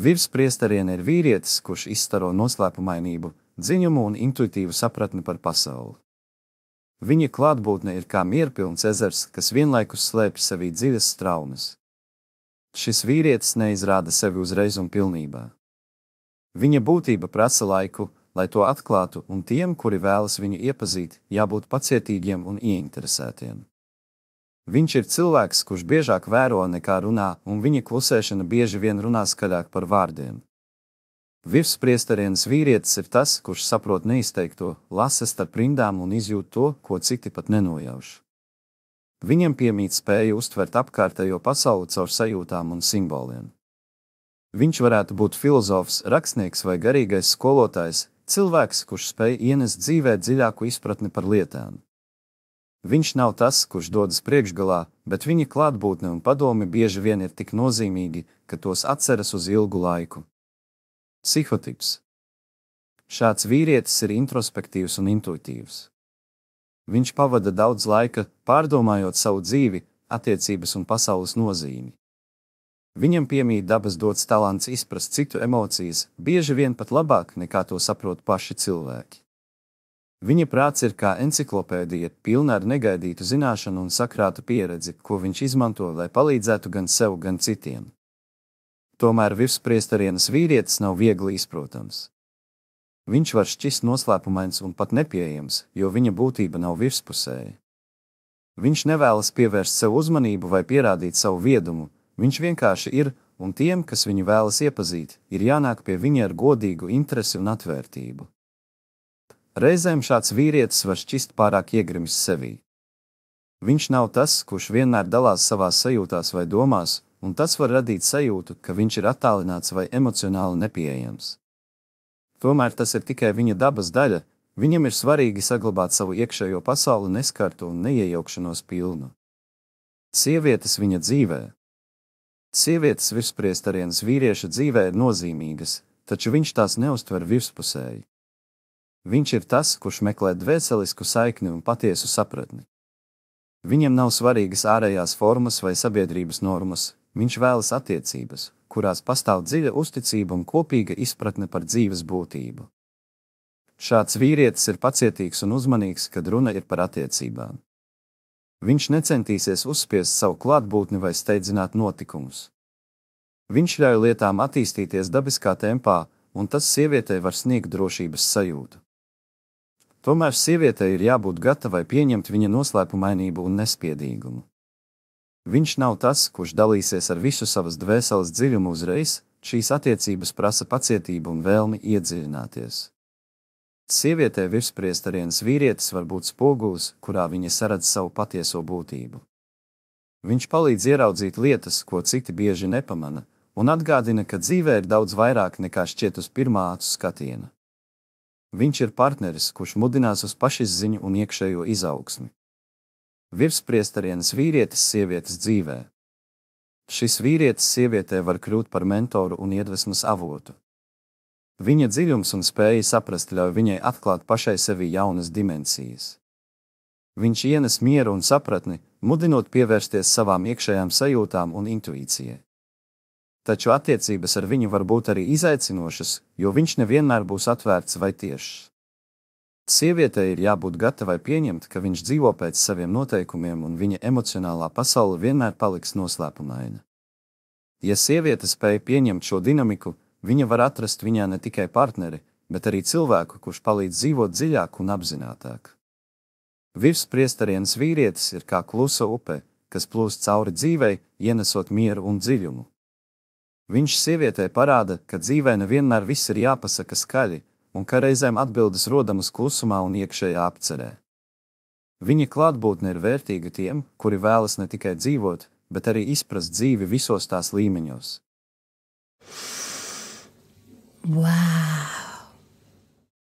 Virspriesteriene ir vīrietis, kurš izstaro noslēpumainību, dziļumu un intuitīvu sapratni par pasauli. Viņa klātbūtne ir kā mierpilns ezers, kas vienlaikus slēpj sevī dziļas straumes. Šis vīrietis neizrāda sevi uzreiz un pilnībā. Viņa būtība prasa laiku, lai to atklātu, un tiem, kuri vēlas viņu iepazīt, jābūt pacietīgiem un ieinteresētiem. Viņš ir cilvēks, kurš biežāk vēro nekā runā, un viņa klusēšana bieži vien runā skaļāk par vārdiem. Virspriesterienes vīrietis ir tas, kurš saprot neizteikto, lasa starp rindām un izjūt to, ko citi pat nenojauš. Viņam piemīt spēja uztvert apkārtējo pasauli caur sajūtām un simboliem. Viņš varētu būt filozofs, rakstnieks vai garīgais skolotājs, cilvēks, kurš spēj ienest dzīvē dziļāku izpratni par lietām. Viņš nav tas, kurš dodas priekšgalā, bet viņa klātbūtne un padomi bieži vien ir tik nozīmīgi, ka tos atceras uz ilgu laiku. Psihotips. Šāds vīrietis ir introspektīvs un intuitīvs. Viņš pavada daudz laika, pārdomājot savu dzīvi, attiecības un pasaules nozīmi. Viņam piemīt dabas dots talants izprast citu emocijas, bieži vien pat labāk nekā to saprot paši cilvēki. Viņa prāts ir kā enciklopēdija, pilna ar negaidītu zināšanu un sakrātu pieredzi, ko viņš izmanto, lai palīdzētu gan sev, gan citiem. Tomēr virspriesterienes vīrietis nav viegli izprotams. Viņš var šķist noslēpumains un pat nepieejams, jo viņa būtība nav virspusēja. Viņš nevēlas pievērst sev uzmanību vai pierādīt savu viedumu, viņš vienkārši ir, un tiem, kas viņu vēlas iepazīt, ir jānāk pie viņa ar godīgu interesi un atvērtību. Reizēm šāds vīrietis var šķist pārāk iegrimis sevī. Viņš nav tas, kurš vienmēr dalās savās sajūtās vai domās, un tas var radīt sajūtu, ka viņš ir attālināts vai emocionāli nepieejams. Tomēr tas ir tikai viņa dabas daļa, viņam ir svarīgi saglabāt savu iekšējo pasauli neskartu un neiejaukšanos pilnu. Sievietes viņa dzīvē. Sievietes virspriesterienes vīrieša dzīvē ir nozīmīgas, taču viņš tās neuztver virspusēji. Viņš ir tas, kurš meklē dvēselisku saikni un patiesu sapratni. Viņam nav svarīgas ārējās formas vai sabiedrības normas, viņš vēlas attiecības, kurās pastāv dziļa uzticība un kopīga izpratne par dzīves būtību. Šāds vīrietis ir pacietīgs un uzmanīgs, kad runa ir par attiecībām. Viņš necentīsies uzspiest savu klātbūtni vai steidzināt notikumus. Viņš ļauj lietām attīstīties dabiskā tempā, un tas sievietei var sniegt drošības sajūtu. Tomēr sievietei ir jābūt gatavai pieņemt viņa noslēpumainību un nespiedīgumu. Viņš nav tas, kurš dalīsies ar visu savas dvēseles dziļumu uzreiz, šīs attiecības prasa pacietību un vēlmi iedziļināties. Sievietē virspriesterienes vīrietis var būt spogulis, kurā viņa saredz savu patieso būtību. Viņš palīdz ieraudzīt lietas, ko citi bieži nepamana, un atgādina, ka dzīvē ir daudz vairāk nekā šķiet uz pirmā acu skatiena. Viņš ir partneris, kurš mudinās uz pašizziņu un iekšējo izaugsmi. Virspriesterienes vīrietis sievietes dzīvē. Šis vīrietis sievietē var kļūt par mentoru un iedvesmas avotu. Viņa dziļums un spēja saprast ļauj viņai atklāt pašai sevi jaunas dimensijas. Viņš ienes mieru un sapratni, mudinot pievērsties savām iekšējām sajūtām un intuīcijai. Taču attiecības ar viņu var būt arī izaicinošas, jo viņš nevienmēr būs atvērts vai tiešs. Sievietei ir jābūt gatavai pieņemt, ka viņš dzīvo pēc saviem noteikumiem un viņa emocionālā pasaule vienmēr paliks noslēpumaina. Ja sieviete spēj pieņemt šo dinamiku, viņa var atrast viņā ne tikai partneri, bet arī cilvēku, kurš palīdz dzīvot dziļāk un apzinātāk. Virspriesterienes vīrietis ir kā klusa upe, kas plūst cauri dzīvei, ienesot mieru un dziļumu. Viņš sievietei parāda, ka dzīvē nevienmēr viss ir jāpasaka skaļi, un ka reizēm atbildes rodamas klusumā un iekšējā apcerē. Viņa klātbūtne ir vērtīga tiem, kuri vēlas ne tikai dzīvot, bet arī izprast dzīvi visos tās līmeņos. Wow!